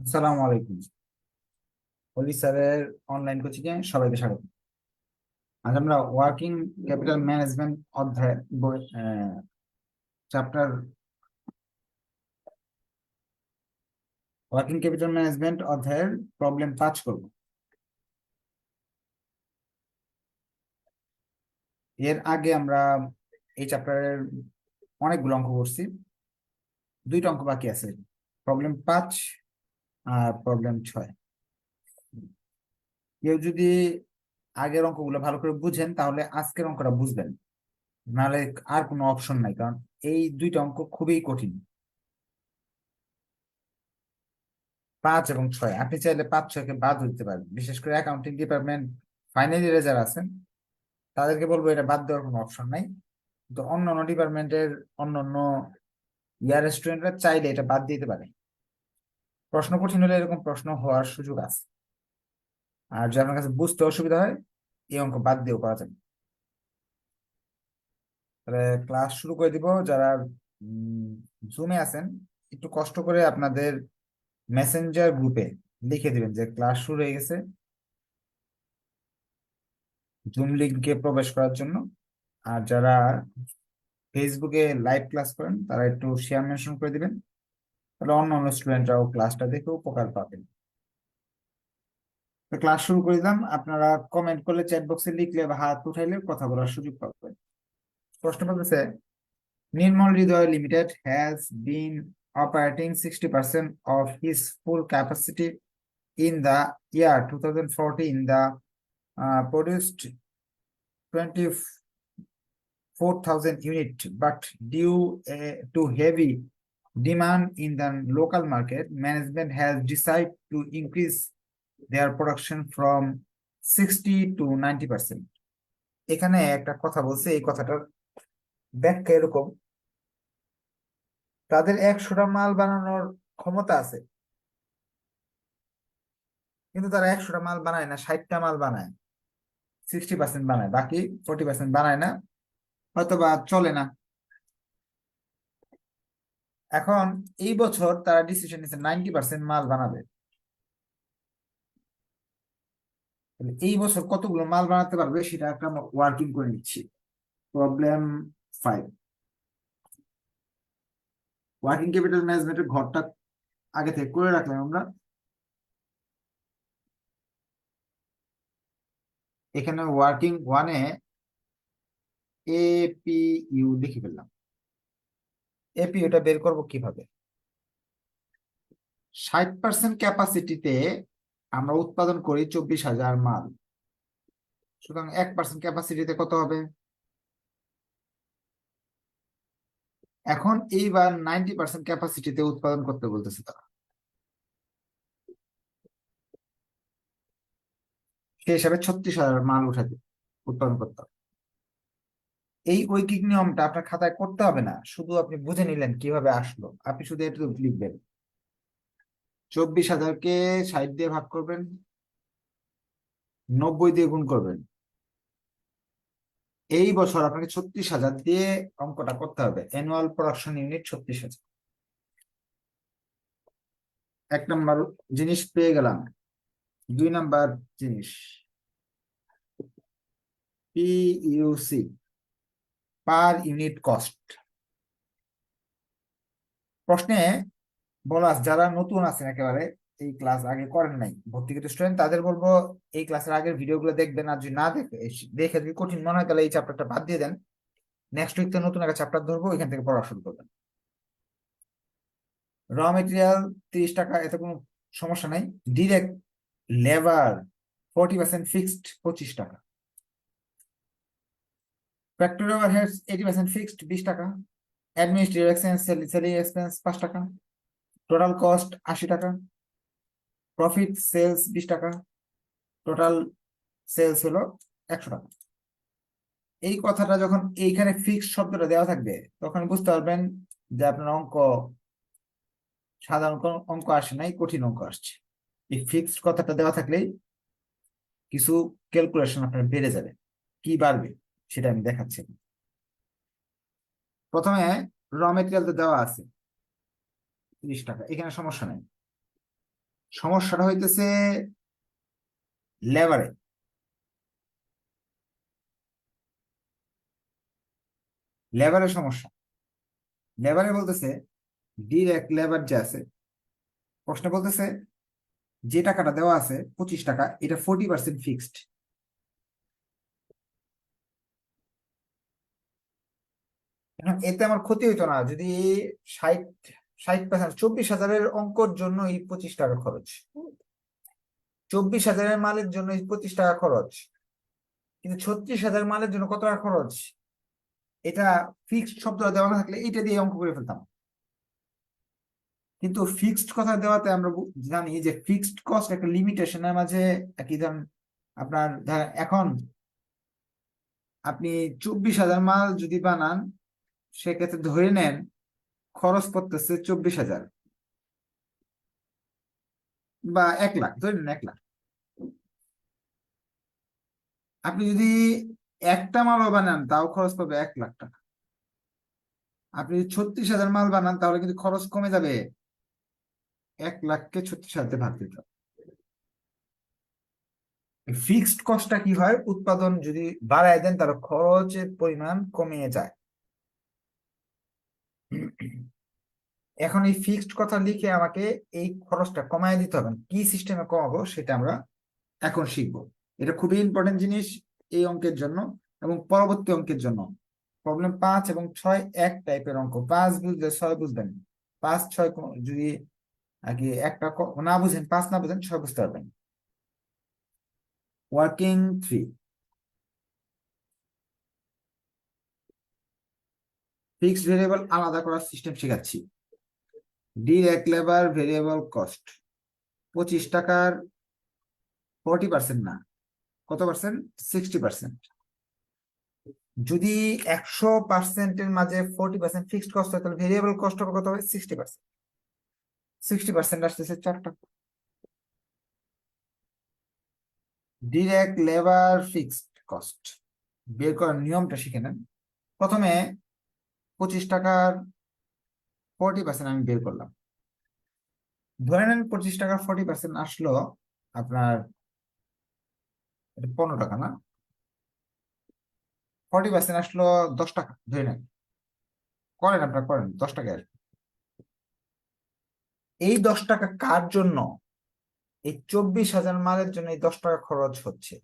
আসসালামু আলাইকুম। অলি স্যারের অনলাইন কোচিং এ সবাইকে স্বাগত। আজ আমরা ওয়ার্কিং ক্যাপিটাল ম্যানেজমেন্ট অধ্যায় চ্যাপ্টার ওয়ার্কিং ক্যাপিটাল ম্যানেজমেন্ট অধ্যায়ের প্রবলেম 5 করব। এর আগে আমরা এই চ্যাপ্টারের অনেকগুলো অঙ্ক করছি, 2টা অঙ্ক বাকি আছে, প্রবলেম 5 আর প্রবলেম 6। কেউ যদি আগের অঙ্কগুলো ভালো করে বুঝেন তাহলে আজকের অঙ্কটা বুঝবেন, নাহলে আর কোনো অপশন নাই, কারণ এই 2টা অঙ্ক খুবই কঠিন। 5 এবং 6 আপনি চাইলে 5-6 কে বাদ দিতে পারেন, বিশেষ করে অ্যাকাউন্টিং ডিপার্টমেন্ট ফাইনাল ইয়ারে যারা আছেন তাদেরকে বলবো এটা বাদ দেওয়ার কোনো অপশন নাই। তো অন্য অন্য ডিপার্টমেন্টের অন্য অন্য ইয়ার স্টুডেন্টরা চাইলে এটা বাদ দিতে পারে। প্রশ্ন কঠিন হলে এরকম প্রশ্ন হওয়ার সুযোগ আছে, আর যদি আপনার কাছে বুঝতে অসুবিধা হয় এই অঙ্ক বাদ দিয়েও করা যাবে। তাহলে ক্লাস শুরু করে দিব। যারা জুমে আছেন একটু কষ্ট করে আপনাদের মেসেঞ্জার গ্রুপে লিখে দিবেন যে ক্লাস শুরু হয়ে গেছে, জুম লিংকে প্রবেশ করার জন্য। আর যারা ফেসবুকে লাইভ ক্লাস করেন তারা একটু শেয়ার মেনশন করে দিবেন, তাহলে অন্য অন্য স্টুডেন্টরাও ক্লাসটা দেখে উপকার পাবেন। তো ক্লাস শুরু করে দিলাম, আপনারা কমেন্ট করলে, চ্যাট বক্সে লিখলে বা হাত উঠাইলে কথা বলার সুযোগ পাবেন। প্রশ্ন বলতেছে, Nirmal Hriday limited has been operating 60% of his full capacity in the year 2014. The produced 24,000 units, but due to heavy demand in the local market, management has decided to increase their production from 60 to 90%. এখানে একটা কথা বলছে, এই কথাটার ব্যাখ্যা এরকম: তাদের 100টা মাল বানানোর ক্ষমতা আছে, কিন্তু তারা 100টা মাল বানায় না, 60টা মাল বানায়, 60% বানায়, বাকি 40% বানায় না, হয়তো বা চলে না। এখন এই বছর তারা ডিসিশন নিচ্ছে 90% মাল বানাবে। এই বছর কতগুলো মাল বানাতে পারবে সেটা একটা আমরা ওয়ার্কিং করে নিচ্ছি। প্রবলেম 5, ওয়ার্কিং ক্যাপিটাল ম্যানেজমেন্টের ঘরটা আগে থেকে করে রাখলাম আমরা। এখানে ওয়ার্কিং 1-এ এপিইউ লিখে ফেললাম। এপিইউটা বের করব কিভাবে? 60% ক্যাপাসিটিতে আমরা উৎপাদন করি 24,000 মাল, সুতরাং 1% ক্যাপাসিটিতে কত হবে? এখন এইবার 90% ক্যাপাসিটিতে উৎপাদন করতে বলতেছে তারা, সেই হিসাবে 36,000 মাল উঠাতে উৎপাদন করতে হবে। এই ঐকিক নিয়মটা আপনার খাতায় করতে হবে না, শুধু আপনি বুঝে নিলেন কিভাবে আসলো। আপনি শুধু একটু লিখবেন, 24,000-কে 60 দিয়ে ভাগ করবেন, 90 দিয়ে গুণ করবেন। এই বছর আপনাকে 36,000 দিয়ে অঙ্কটা করতে হবে। Annual production unit 36,000। 1 নম্বর জিনিস পেয়ে গেলাম। 2 নম্বর জিনিস, পিইউসি, পার ইউনিট কস্ট। প্রশ্নে বলা আছে, যারা নতুন আছেন একেবারে, এই ক্লাস আগে করেন নাই, ভর্তিকৃত স্টুডেন্ট, তাদের বলবো এই ক্লাসের আগের ভিডিওগুলো দেখবেন। আর যদি না দেখে দেখে যদি কঠিন মনে হয় তাহলে এই চ্যাপ্টারটা বাদ দিয়ে দেন। নেক্সট উইক নতুন একটা চ্যাপ্টার ধরবো, এখান থেকে পড়া শুরু করবেন। র মেটেরিয়াল 30 টাকা, এতে কোনো সমস্যা নাই। ডিরেক্ট লেবার 40% ফিক্সড 25 টাকা। ফ্যাক্টরি ওভারহেডস 80% ফিক্সড 20 টাকা। অ্যাডমিনিস্ট্রেটিভ এক্সপেন্স, সেলিং এক্সপেন্স 5 টাকা। টোটাল কস্ট 80 টাকা। প্রফিট সেলস 20 টাকা। টোটাল সেলস হলো 100 টাকা। এই কথাটা যখন এইখানে ফিক্সড শব্দটা দেওয়া থাকবে তখন বুঝতে পারবেন যে আপনার অঙ্ক সাধারণ অঙ্ক আসে নাই, কঠিন অঙ্ক আসছে। এই ফিক্সড কথাটা দেওয়া থাকলেই কিছু ক্যালকুলেশন আপনার বেড়ে যাবে। কি বাড়বে সেটা আমি দেখাচ্ছি। প্রথমে র মেটেরিয়াল তো দেওয়া আছে 30 টাকা, এখানে সমস্যা নেই। সমস্যাটা হইতেছে লেবারে। লেবারের সমস্যা। লেবারে বলতেছে ডিরেক্ট লেবার যে আছে, প্রশ্ন বলতেছে যে টাকাটা দেওয়া আছে 25 টাকা, এটা 40% ফিক্সড। এখন এতে আমার ক্ষতি হইতো না যদি 60 60%, 24,000-এর অঙ্কর জন্য এই 25 টাকা খরচ, 24,000-এর মালের জন্য এই 25 টাকা খরচ, কিন্তু 36,000 মালের জন্য কত টাকা খরচ, এটা ফিক্সড শব্দটা দেওয়া না থাকলে এটা দিয়ে অঙ্ক করে ফেলতাম। কিন্তু ফিক্সড কথা দেওয়াতে আমরা জানি যে ফিক্সড কস্ট একটা লিমিটেশনের মাঝে কি ধরেন, আপনার এখন আপনি 24,000 মাল যদি বানান, সেক্ষেত্রে ধরে নেন খরচ পড়তেছে 24,000 বা 1 লাখ, ধরে নেন 1 লাখ। আপনি যদি একটা মালও বানান তাও খরচ পাবে 1 লাখ টাকা। আপনি যদি 36,000 মাল বানান তাহলে কিন্তু খরচ কমে যাবে, 1 লাখকে 36,000 ভাগ দিতে হবে। ফিক্সড কস্টটা কি হয়, উৎপাদন যদি বাড়ায় দেন তাহলে খরচের পরিমাণ কমিয়ে যায়। এখন এই ফিক্সড কথা লিখে আমাকে এই খরচটা কমায় দিতে হবে, কি সিস্টেমে কমাবো সেটা আমরা এখন শিখবো। এটা খুবই ইম্পর্টেন্ট জিনিস এই অঙ্কের জন্য এবং পরবর্তী অঙ্কের জন্য। প্রবলেম 5 এবং 6 এক টাইপের অঙ্ক, 5 বুঝলে 6 বুঝবেন। 5 6 যদি আগে একটা না বুঝেন, 5 না বুঝেন, 6 বুঝতে পারবেন। ওয়ার্কিং 3, ফিক্সড ভেরিয়েবল আলাদা করার সিস্টেম শেখাচ্ছি। ডিরেক্ট লেবার ভেরিয়েবল কস্ট 25 টাকার 40% না, কত পার্সেন্ট, 60%। যদি 100%-এর মাঝে 40% ফিক্সড কস্ট হয় তাহলে ভেরিয়েবল কস্ট হবে কত হবে, 60%। 60% আসতেছে 4 টাকা। ডিরেক্ট লেবার ফিক্সড কস্ট বের করার নিয়মটা শিখে নেন। প্রথমে 25 টাকার 40% আমি বের করলাম। ধরে নেন 25 টাকার 40% আসলো আপনার 15 টাকা, না 40% আসলো 10 টাকা, ধরে নেন, করেন আপনার, করেন 10 টাকা আসবে। এই 10 টাকা কার জন্য, এই 24,000 মালের জন্য এই 10 টাকা খরচ হচ্ছে,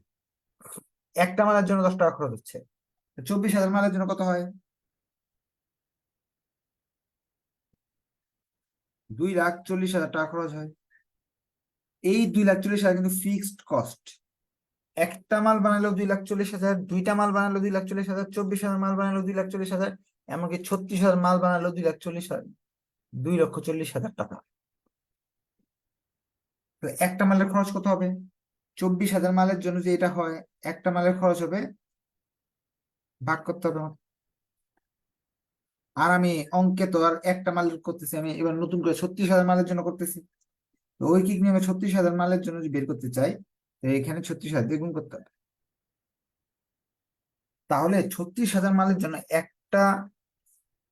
একটা মালের জন্য 10 টাকা খরচ হচ্ছে। 24,000 মালের জন্য কত হয়, 2,40,000 টাকা খরচ হয়। এই 2,40,000 কিন্তু ফিক্সড কস্ট। একটা মাল বানালেও 2,40,000, দুইটা মাল বানালেও 2,40,000, 24,000 মাল বানালেও 2,40,000, এমনকি 36,000 মাল বানালেও 2,40,000, 2,40,000 টাকা। একটা মালের খরচ কত হবে, 24,000 মালের জন্য যে এটা হয়, একটা মালের খরচ হবে, ভাগ করতে হবে আমাকে। আর আমি অঙ্কে তো আর একটা মালের করতেছি, আমি এবার নতুন করে 36,000 মালের জন্য করতেছি। তো ঐকিক নিয়মে 36,000 মালের জন্য যদি বের করতে চাই, তো এখানে 36,000 দিয়ে গুণ করতে হবে। তাহলে 36,000 মালের জন্য একটা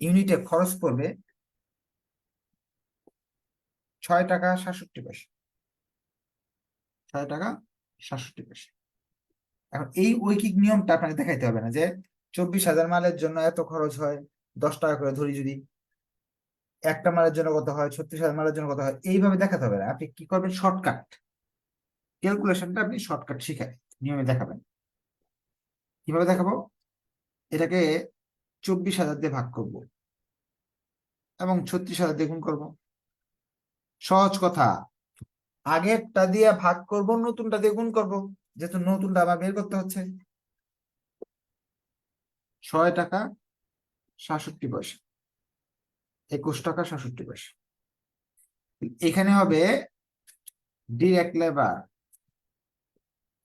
ইউনিটে খরচ পড়বে 6 টাকা 67 পয়সা। 6 টাকা 67 পয়সা। এখন এই ঐকিক নিয়মটা আপনাকে দেখাইতে হবে না যে 24,000 মালের জন্য এত খরচ হয়, 10 টাকা করে ধরি যদি, একটা মালের জন্য কত হয়, 36,000 মালের জন্য কত হয়, এইভাবে দেখাতে হবে না। আপনি কি করবেন, শর্টকাট ক্যালকুলেশনটা আপনি শর্টকাট শিখায় নিয়মে দেখাবেন। কিভাবে দেখাবো, এটাকে 24,000 দিয়ে ভাগ করব এবং 36,000 দিয়ে গুণ করবো। সহজ কথা, আগেরটা দিয়ে ভাগ করব, নতুনটা দিয়ে গুণ করব, যেহেতু নতুনটা আবার বের করতে হচ্ছে। 6 টাকা 67 পয়সা, 21 টাকা 67 পয়সা। এখানে হবে ডিরেক্ট লেবার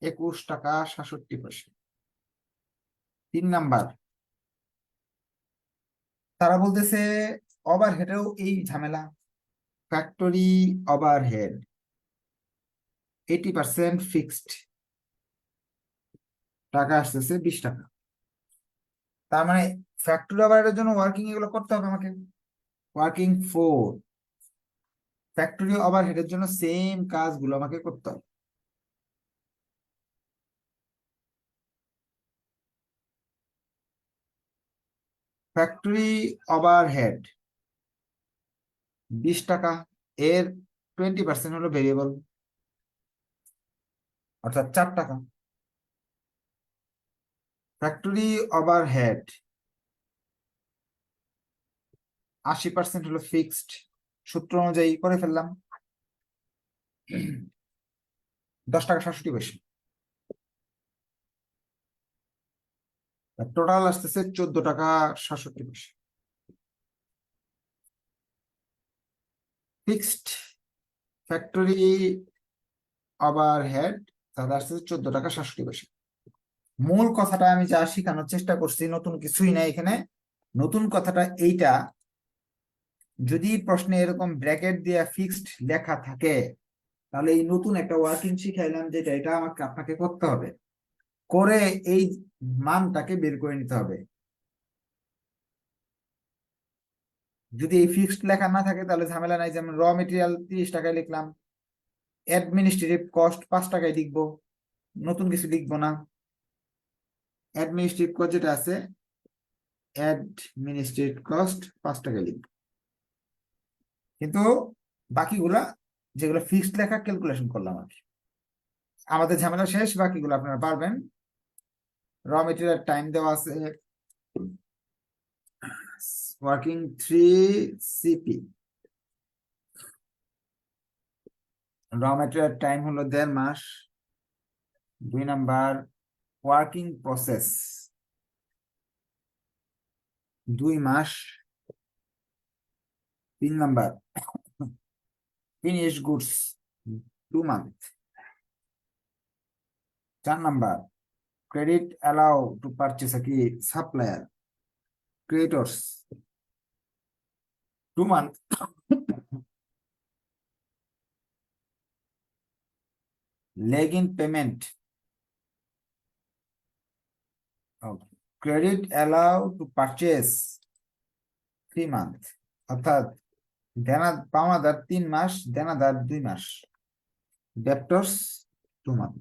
21 টাকা 67 পয়সা। 3 নাম্বার, তারা বলতেছে ওভারহেডেও এই ঝামেলা। ফ্যাক্টরি ওভারহেড 80% ফিক্সড, টাকা আসতেছে 20 টাকা। তার মানে ফ্যাক্টরি ওভারহেডের জন্য ওয়ার্কিং এগুলো করতে হবে আমাকে। ওয়ার্কিং 4, ফ্যাক্টরি ওভারহেডের জন্য সেম কাজগুলো আমাকে করতে হবে। ফ্যাক্টরি ওভারহেড 20 টাকা, এর 20% হলো ভেরিয়েবল, অর্থাৎ 4 টাকা। ফ্যাক্টরি ওভারহেড 80% হলো ফিক্সড, সূত্র অনুযায়ী করে ফেললাম। 10 টাকা 67 পয়সা। টোটাল আসতেছে 14 টাকা 67 পয়সা। ফিক্সড ফ্যাক্টরি ওভারহেড তাহলে আসতেছে 14 টাকা 67 পয়সা। মূল কথাটা আমি যা শেখানোর চেষ্টা করছি, নতুন কিছুই নাই এখানে। নতুন কথাটা এইটা, যদি প্রশ্নে এরকম ব্র্যাকেট দিয়ে ফিক্সড লেখা থাকে, তাহলে এই নতুন একটা ওয়ার্কিং শিখাইলাম, যেটা এটা আমাকে আপনাকে করতে হবে, করে এই মানটাকে বের করে নিতে হবে। যদি এই ফিক্সড লেখা না থাকে তাহলে ঝামেলা নাই, যেমন র মেটেরিয়াল 30 টাকায় লিখলাম, অ্যাডমিনিস্ট্রেটিভ কস্ট 5 টাকায় লিখবো, নতুন কিছু লিখবো না। অ্যাডমিনিস্ট্রেটিভ কস্ট যেটা আছে, অ্যাডমিনিস্ট্রেটিভ কস্ট 5 টাকায় লিখবো। কিন্তু বাকিগুলা যেগুলো ফিক্সড লেখা ক্যালকুলেশন করলাম আর কি। আমাদের ঝামেলা শেষ, বাকিগুলো আপনারা পারবেন। র মেটেরিয়াল টাইম দেওয়া আছে working 3 CP। Raw material time হলো 1.5 মাস। 2 নাম্বার ওয়ার্কিং প্রসেস 2 মাস। 3 number finish goods 2 month. 4 number credit allow to purchase কি supplier creditors 2 month. leg in payment credit allow to purchase 3 month, অর্থাৎ দেনা পাওনাদার 3 মাস, দেনাদার 2 মাস, ডেপ্টর্স 2 মান্থ।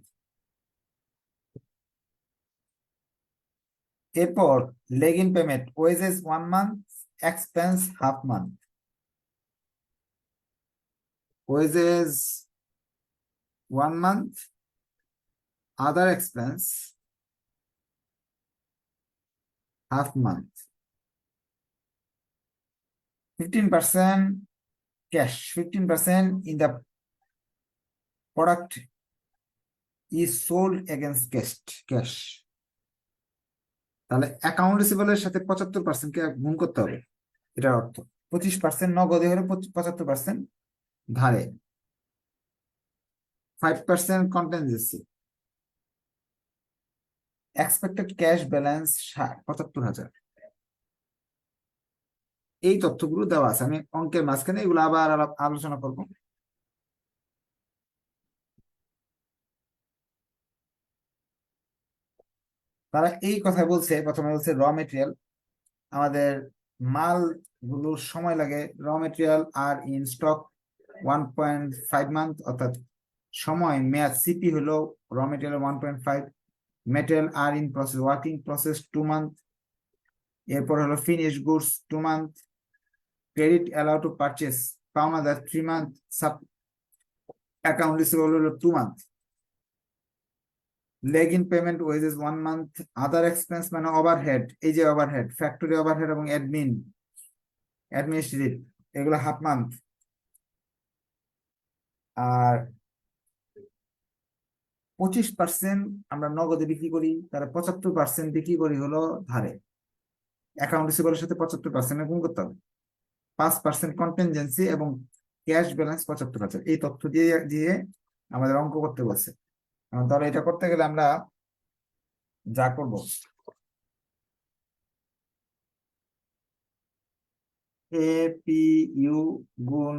এরপর leg in payment wages 1 month, expense half month. wages 1 month, other expense half month। 15% cash, 15% in the product is sold against cash। তাহলে account রিসিভেবলের সাথে 75% কে গুণ করতে হবে, এটার অর্থ 25% নগদে হলে 75% ধারে। 5% কন্টিনজেন্সি। Expected cash balance 75,000। এই তথ্যগুলো দেওয়া আছে, আমি অঙ্কের মাঝখানে এগুলো আবার আলোচনা করব। তারা এই কথা বলছে, প্রথমে বলছে র মেটেরিয়াল, আমাদের মাল গুলোর সময় লাগে। Raw material are in stock 1.5 month, অর্থাৎ সময় মেয়াদ সিপি হলো raw material 1.5, material are in process working process 2 month. এরপর হলো finish goods 2 month, credit allow to purchase পাওনাদার 3 মান্থ, সাব অ্যাকাউন্ট রিসিভেবল হলো 2 month, leg in payment wages 1 month, other expense মানে overhead, এই যে ওভারহেড, ফ্যাক্টরি ওভারহেড এবং administrative এগুলো half month. আর 25% আমরা নগদে বিক্রি করি, তারা 75% বিক্রি করি হলো ধারে। অ্যাকাউন্ট রিসিভেবলের সাথে 75% গুণ করতে হবে। 5% কন্টিনজেন্সি এবং ক্যাশ ব্যালেন্স 75,000। এই তথ্য দিয়ে দিয়ে আমাদের অঙ্ক করতে বলছে। তাহলে এটা করতে গেলে আমরা যা করব, পি ইউ গুণ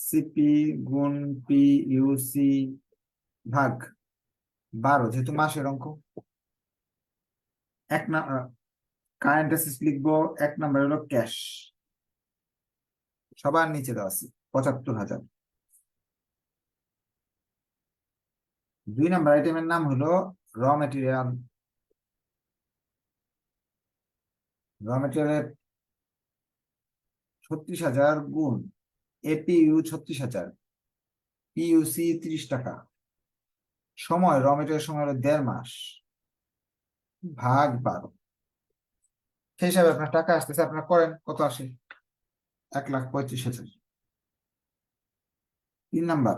সিপি গুণ পি ইউ সি ভাগ 12, যেহেতু মাসের অঙ্ক। এক না কারেন্ট অ্যাসেটস লিখবো, 1 নাম্বার হলো ক্যাশ, সবার নিচে দেওয়া আছে 75,000। দুই নাম্বার আইটেমের নাম হলো র মেটেরিয়াল। র মেটেরিয়ালের 36,000 গুণ এপিইউ 36,000, পিইউসি 30 টাকা, সময় র মেটেরিয়াল সময় হলো 1.5 মাস, ভাগ 12। সেই হিসাবে আপনার টাকা আসতেছে, আপনার করেন কত আসে? 1,35,000। 3 নাম্বার,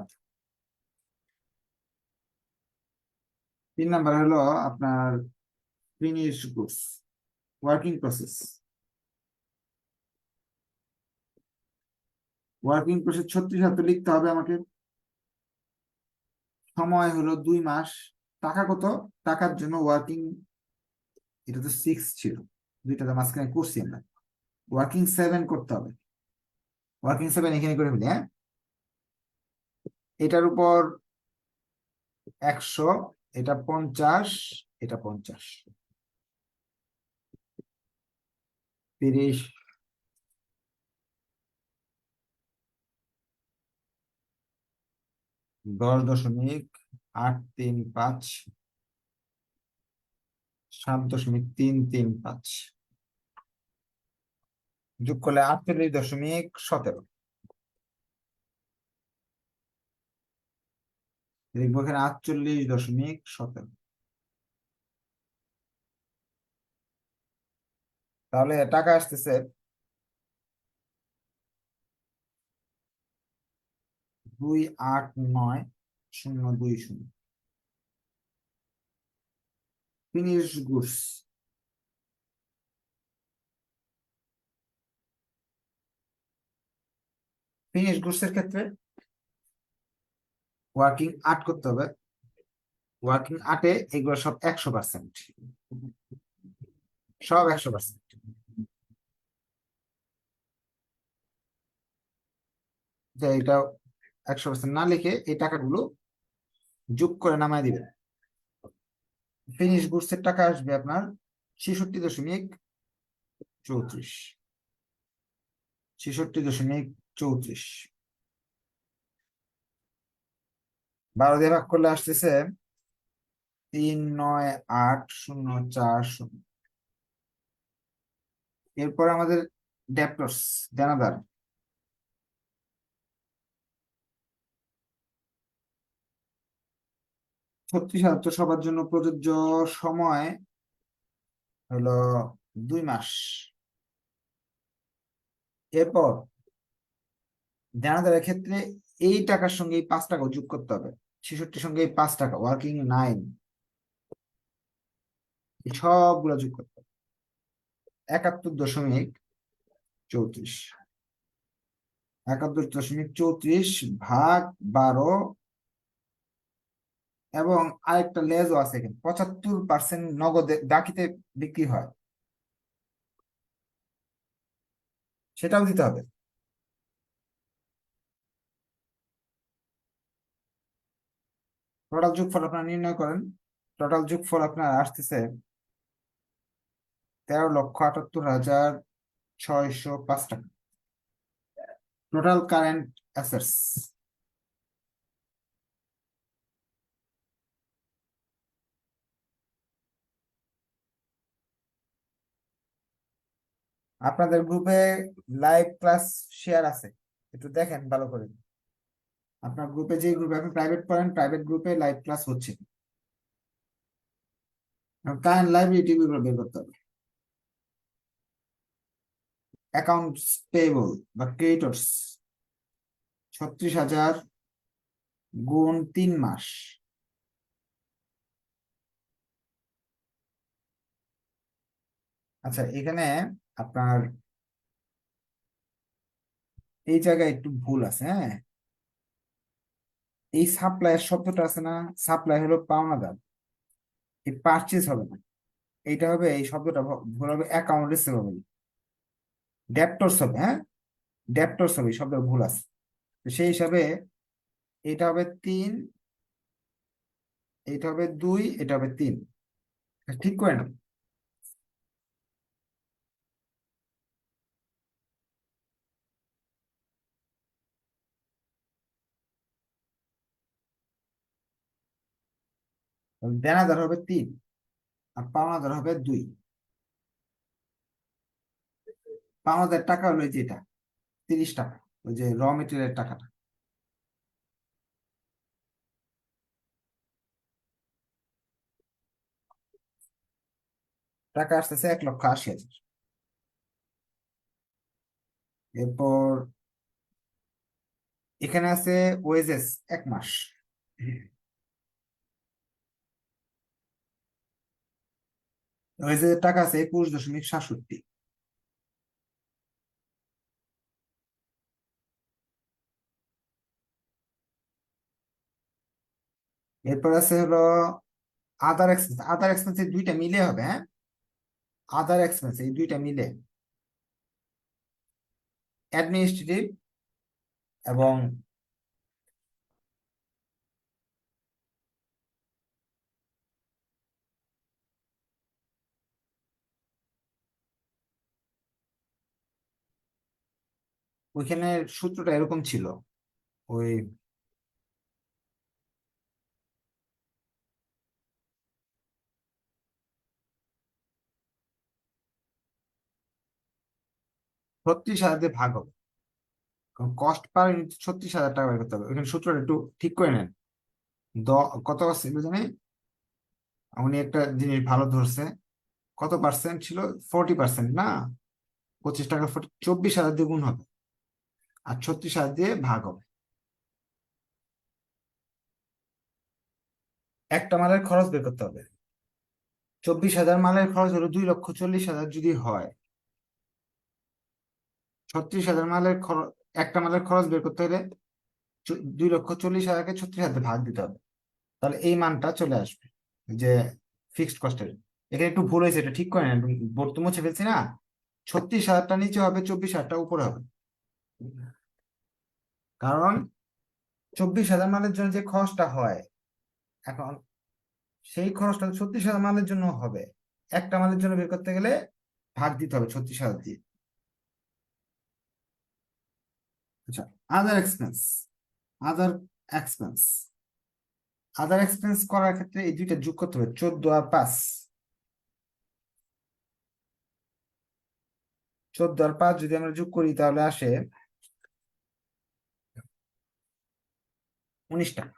3 নাম্বার হলো আপনার finish goods, working process. Working process 36,000 লিখতে হবে আমাকে। সময় হলো 2 মাস। টাকা কত? টাকার জন্য ওয়ার্কিং, এটা তো 6 ছিল, দুইটা মাঝখানে করছি আমরা, ওয়ার্কিং 7 করতে হবে। ওয়ার্কিং 7 এখানে করে ফেলি, হ্যাঁ। এটার উপর 100, এটা 50, এটা 50, 30, 10.835, 7.335, যোগ করলে 48.17। লিখবো এখানে 48.17। তাহলে টাকা আসতেছে 2,890,020। ফিনিশ গুডস, ফিনিশ গুডস এর ক্ষেত্রে ওয়ার্কিং 8 করতে হবে। ওয়ার্কিং 8-এ এগুলো সব 100%, সব 100%। যে এটা 100% না লিখে এই টাকাগুলো যোগ করে নামায় দিবেন। ফিনিশ গুডস এর টাকা আসবে আপনার 66.34, 66.34। 12 দিয়ে ভাগ করলে আসতেছে 3,9,8,0,4,0। এরপর আমাদের ডেপ্টরস, দেনাদার। 36,000 তো সবার জন্য প্রযোজ্য। সময় হলো 2 মাস। এরপর দেনাদারের ক্ষেত্রে এই টাকার সঙ্গে এই 5 টাকা যোগ করতে হবে। 66 সঙ্গে এই 5 টাকা, ওয়ার্কিং 9, এই সবগুলো যোগ করতে হবে। 71.34, 71.34 ভাগ 12। এবং আরেকটা লেজও আছে এখানে, 75% নগদে বাকিতে বিক্রি হয়, সেটাও দিতে হবে। টোটাল যোগফল আপনারা নির্ণয় করেন। টোটাল যোগফল আপনার আসতেছে 13,78,605 টাকা। Total current assets. আপনাদের গ্রুপে লাইভ ক্লাস শেয়ার আছে, একটু দেখেন ভালো করে। আপনার গ্রুপে, যে গ্রুপে আপনি প্রাইভেট পড়েন, প্রাইভেট গ্রুপে লাইভ ক্লাস হচ্ছে। কারেন্ট লাইবিলিটি গুলো বের করতে হবে। অ্যাকাউন্টস পেয়েবল বা ক্রেডিটর্স 36,000 গুণ 3 মাস। আচ্ছা, এখানে আপনার এই জায়গায় একটু ভুল আছে, হ্যাঁ। এই সাপ্লাইয়ের শব্দটা আছে না, সাপ্লাই হলো পাওনাদার, এই পারচেজ হবে না, এইটা হবে, এই শব্দটা ভুল হবে অ্যাকাউন্ট রিসিভেবল, ডেপ্টরস হবে, হ্যাঁ। ডেপ্টরস হবে, এই শব্দের ভুল আছে। তো সেই হিসাবে এটা হবে 3, এটা হবে 2, এটা হবে 3। ঠিক করে না? দেনাদার হবে 3 আর পাওনাদার হবে 2। পাওনাদার টাকা হলো এই যেটা 30 টাকা, ওই যে র মেটেরিয়ালের টাকাটা। টাকা আসতেছে 1,80,000। এরপর এখানে আছে ওয়েজেস 1 মাস। ওয়েজেস টাকা আছে 21,67। এরপর আছে হলো আদার এক্সপেন্স। আদার এক্সপেন্স এই দুইটা মিলে হবে, হ্যাঁ, আদার এক্সপেন্স এই দুইটা মিলে অ্যাডমিনিস্ট্রেটিভ এবং ওইখানে সূত্রটা এরকম ছিল। ওই 36,000 দিয়ে ভাগ হবে, কারণ কস্ট পার ইউনিট 36,000 টাকা বের করতে হবে। ওইখানে সূত্রটা একটু ঠিক করে নেন। দ কত ছিল জানি, উনি একটা জিনিস ভালো ধরছে। কত পার্সেন্ট ছিল? 40% না, 25 টাকা 24,000 দিয়ে গুণ হবে আর 36,000 দিয়ে ভাগ হবে। একটা মালের খরচ বের করতে হবে। 24,000 মালের খরচ হলো 2,40,000 যদি হয়, 36,000 মালের খরচ, একটা মালের খরচ বের করতে হলে 2,40,000কে 36,000 ভাগ দিতে হবে। তাহলে এই মানটা চলে আসবে, যে ফিক্সড কস্টের। এখানে একটু ভুল হয়েছে, এটা ঠিক করে নেন। বোর্ড তো মুছে ফেলছি না, 36,000টা নিচে হবে, 24,000টা উপরে হবে। কারণ 24,000 মালের জন্য যে খরচটা হয়, এখন সেই খরচটা 36,000 মালের জন্য হবে, একটা মালের জন্য বের করতে গেলে ভাগ দিতে হবে 36,000 দিয়ে। আচ্ছা, আদার এক্সপেন্স। আদার এক্সপেন্স আদার এক্সপেন্স করার ক্ষেত্রে এই দুইটা যোগ করতে হবে, 14 আর 5। 14 আর 5 যদি আমরা যোগ করি তাহলে আসে 19 টাকা।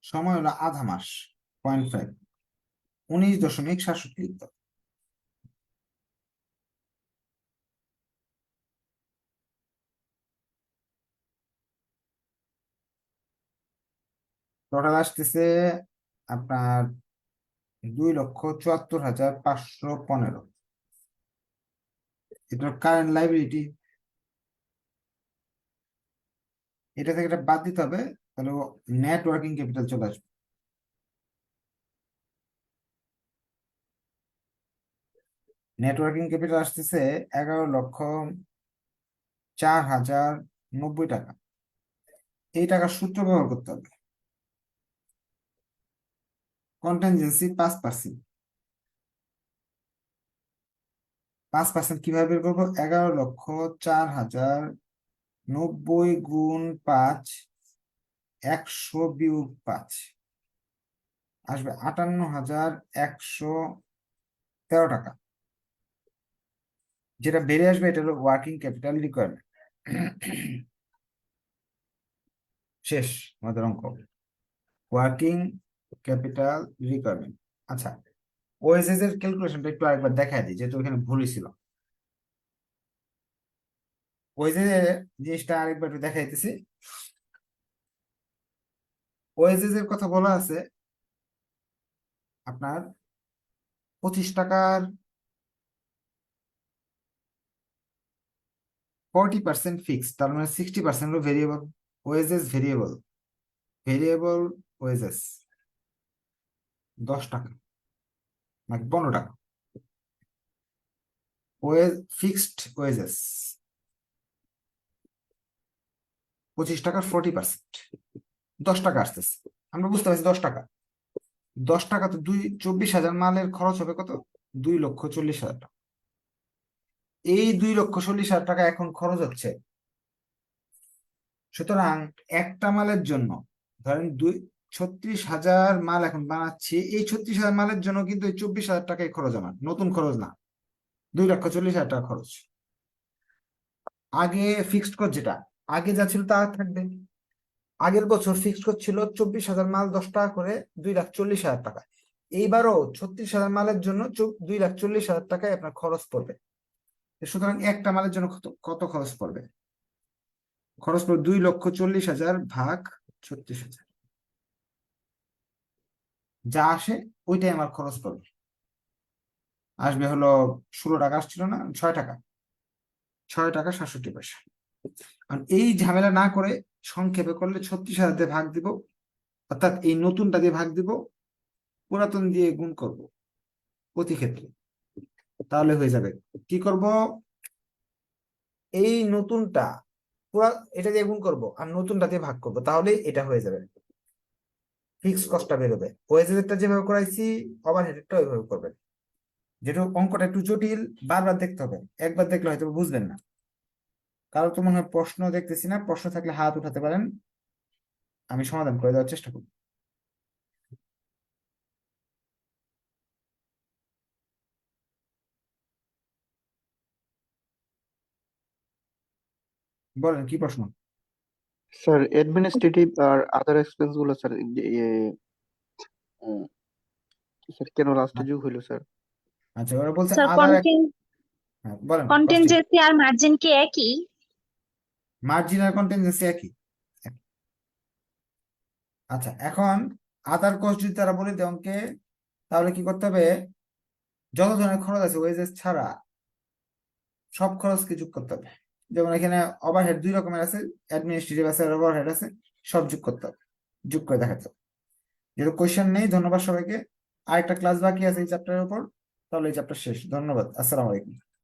সময় হলো আধা মাস, 0.5, 19,67 লিখতে হবে। টোটাল আসতেছে আপনার 2,74,515। এটা কারেন্ট লাইবিলিটি, এটা থেকে এটা বাদ দিতে হবে, তাহলে নেট ওয়ার্কিং ক্যাপিটাল চলে আসবে। নেট ওয়ার্কিং ক্যাপিটাল আসতেছে 11,04,090 টাকা। এই টাকার সূত্র ব্যবহার করতে হবে। কন্টিনজেন্সি 5%। 5% কিভাবে বের করবো? 11,04,090 গুণ 5, 100 - 5 আসবে 58,113 টাকা। যেটা বেরিয়ে আসবে এটা হলো ওয়ার্কিং ক্যাপিটাল রিকোয়ারমেন্ট। শেষ আমাদের অঙ্ক, ওয়ার্কিং ক্যাপিটাল রিকোয়ারমেন্ট। আচ্ছা, ওএসএস এর ক্যালকুলেশনটা একটু আরেকবার দেখাই দিই, যেহেতু এখানে ভুলই ছিল। ওএসএস এর জিনিসটা আরেকবার একটু দেখাই দিতেছি। ওএসএস এর কথা বলা আছে আপনার 25 টাকার 40% ফিক্স, তার মানে 60% হলো variable. OSS variable, variable OSS 10 টাকা নাকি 15 টাকা। ওয়েজ ফিক্সড ওয়েজেস 25 টাকার 40%, 10 টাকা আসতেছে। আমরা বুঝতে পারছি 10 টাকা। 10 টাকা তো 24,000 মালের খরচ হবে কত? 2,40,000 টাকা। এই 2,40,000 টাকা এখন খরচ হচ্ছে সুতরাং একটা মালের জন্য ধরেন 36,000 মাল এখন বানাচ্ছি, এই 36,000 মালের জন্য কিন্তু এই 24,000 টাকাই খরচ আমার, নতুন খরচ না। 2,40,000 টাকা খরচ। আগে ফিক্সড কস্ট যেটা আগে যা ছিল তা থাকবে। আগের বছর ফিক্সড কস্ট ছিল 24,000 মাল 10 টাকা করে, 2,40,000 টাকা। এইবারও 36,000 মালের জন্য 2,40,000 টাকায় আপনার খরচ পড়বে। সুতরাং একটা মালের জন্য কত কত খরচ পড়বে? খরচ পড়বে 2,40,000 ভাগ 36,000, যা আসে ওইটাই আমার খরচ পড়বে। আসবে হলো 16 টাকা, আসছিল না 6 টাকা, 6 টাকা 67 পয়সা। আর এই ঝামেলা না করে সংক্ষেপে করলে 36,000 দিয়ে ভাগ দিব, অর্থাৎ এই নতুনটা দিয়ে ভাগ দিব, পুরাতন দিয়ে গুণ করব প্রতি ক্ষেত্রে, তাহলে হয়ে যাবে। কি করব? এই নতুনটা পুরা এটা দিয়ে গুণ করব আর নতুনটা দিয়ে ভাগ করব, তাহলে এটা হয়ে যাবে। ফিক্স কস্টটা বেরোবে। ওয়েজেরটা যেভাবে করাইছি ওভারহেডেরটা ওইভাবে করবেন। যেটা অঙ্কটা একটু জটিল, বারবার দেখতে হবে, একবার দেখলে হয়তো বুঝবেন না। কারো তো মনে হয় প্রশ্ন দেখতেছি না, প্রশ্ন থাকলে হাত উঠাতে পারেন, আমি সমাধান করে দেওয়ার চেষ্টা করব। বলেন কি প্রশ্ন? স্যার অ্যাডমিনিস্ট্রেটিভ আর আদার এক্সপেন্স গুলো স্যার স্যার কেন লাস্টে যোগ হইলো স্যার? আচ্ছা, ওরা বলছে স্যার আদার। বলেন কস্টিং। কন্টিনজেন্সি আর মার্জিন কি একই? মার্জিন আর কন্টিনজেন্সি একই। আচ্ছা, এখন আদার কস্ট যদি তারা বলে দেয় অঙ্কে, তাহলে কি করতে হবে? যত ধরনের খরচ আছে ওয়েজেস ছাড়া সব খরচকে যোগ করতে হবে। যেমন এখানে ওভারহেড 2 রকমের আছে, অ্যাডমিনিস্ট্রেটিভ আছে আর ওভারহেড আছে, সব যোগ করতে হবে, যোগ করে দেখাতে হবে। যেহেতু কোয়েশ্চেন নেই, ধন্যবাদ সবাইকে। আরেকটা ক্লাস বাকি আছে এই চ্যাপ্টারের উপর, তাহলে এই চ্যাপ্টার শেষ। ধন্যবাদ, আসসালামু আলাইকুম।